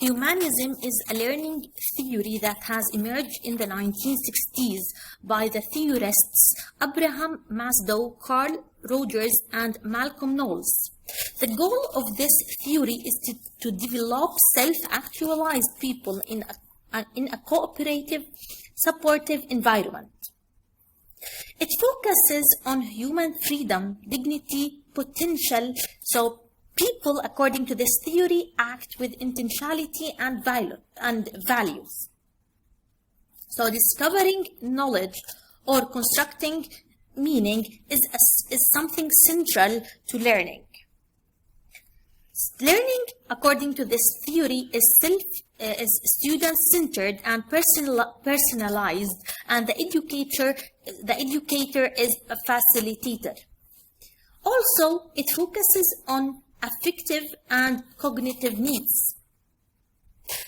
Humanism is a learning theory that has emerged in the 1960s by the theorists Abraham Maslow, Carl Rogers, and Malcolm Knowles. The goal of this theory is to develop self-actualized people in a cooperative, supportive environment. It focuses on human freedom, dignity, potential. So people, according to this theory, act with intentionality and values. So discovering knowledge or constructing meaning is something central to learning. Learning, according to this theory, is student-centered and personalized, and the educator is a facilitator. Also, it focuses on affective and cognitive needs.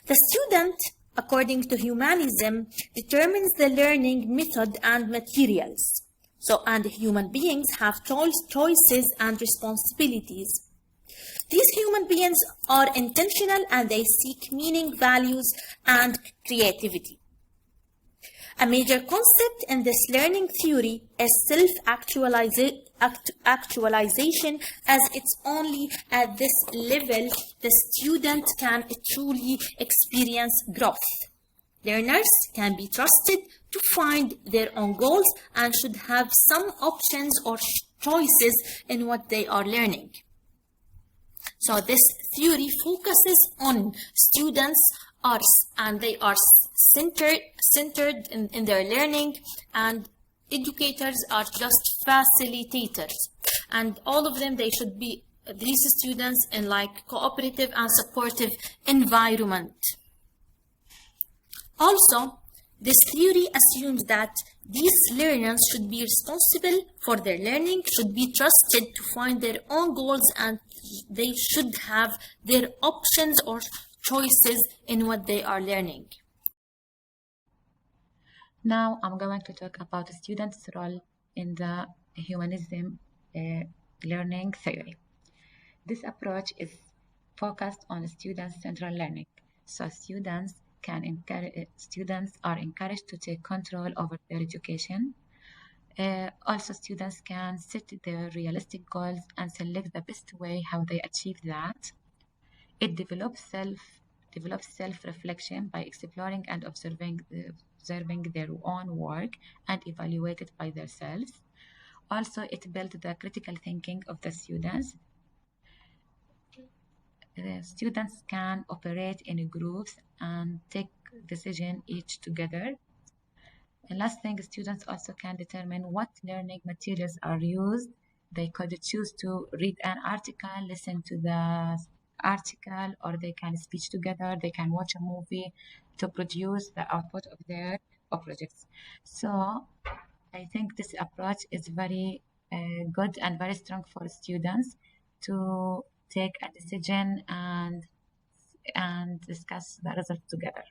The student, according to humanism, determines the learning method and materials. And human beings have choices and responsibilities. These human beings are intentional and they seek meaning, values, and creativity. A major concept in this learning theory is self-actualization, as it's only at this level the student can truly experience growth. Learners can be trusted to find their own goals and should have some options or choices in what they are learning. So this theory focuses on students and they are centered in their learning, and educators are just facilitators. And all of them, they should be these students in like cooperative and supportive environment. Also, this theory assumes that these learners should be responsible for their learning, should be trusted to find their own goals, and they should have their options or choices in what they are learning. Now I'm going to talk about the student's role in the humanism learning theory. This approach is focused on student-centered learning. So students are encouraged to take control over their education. Also, students can set their realistic goals and select the best way how they achieve that. It develops self-reflection by exploring and observing their own work and evaluate it by themselves. Also, it builds the critical thinking of the students. The students can operate in groups and take decisions each together. And last thing, students also can determine what learning materials are used. They could choose to read an article, listen to the article, or they can speak together. They can watch a movie to produce the output of their projects. So I think this approach is very good and very strong for students to take a decision and discuss the results together.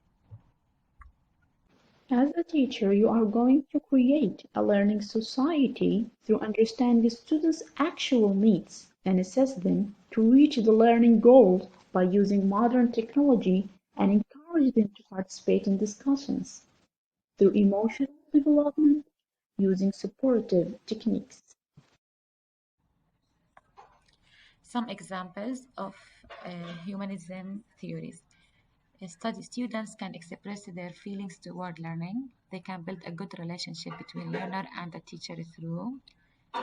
As a teacher, you are going to create a learning society through understanding students' actual needs and assess them to reach the learning goals by using modern technology and encourage them to participate in discussions through emotional development using supportive techniques. Some examples of humanism theories. Students can express their feelings toward learning. They can build a good relationship between learner and the teacher through.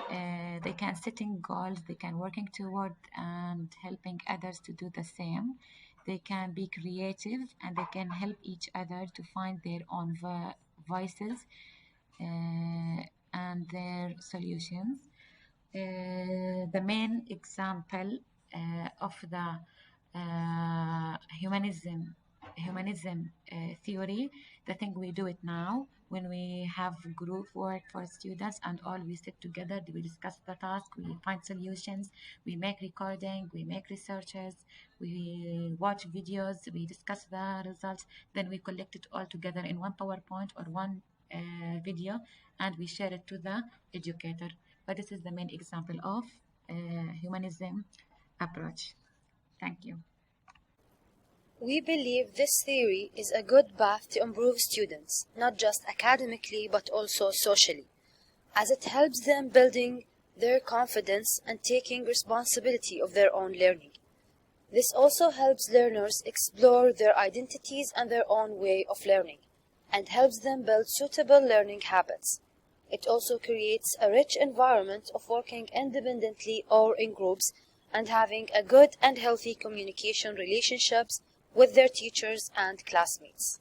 They can setting goals. They can working toward and helping others to do the same. They can be creative and they can help each other to find their own voices and their solutions. The main example of the humanism theory, the thing we do it now when we have group work for students and all, we sit together, we discuss the task, we find solutions, we make recording, we make researches, we watch videos, we discuss the results, then we collect it all together in one PowerPoint or one video, and we share it to the educator. But this is the main example of humanism approach. Thank you. We believe this theory is a good path to improve students, not just academically but also socially, as it helps them building their confidence and taking responsibility of their own learning. This also helps learners explore their identities and their own way of learning, and helps them build suitable learning habits. It also creates a rich environment of working independently or in groups and having a good and healthy communication relationships with their teachers and classmates.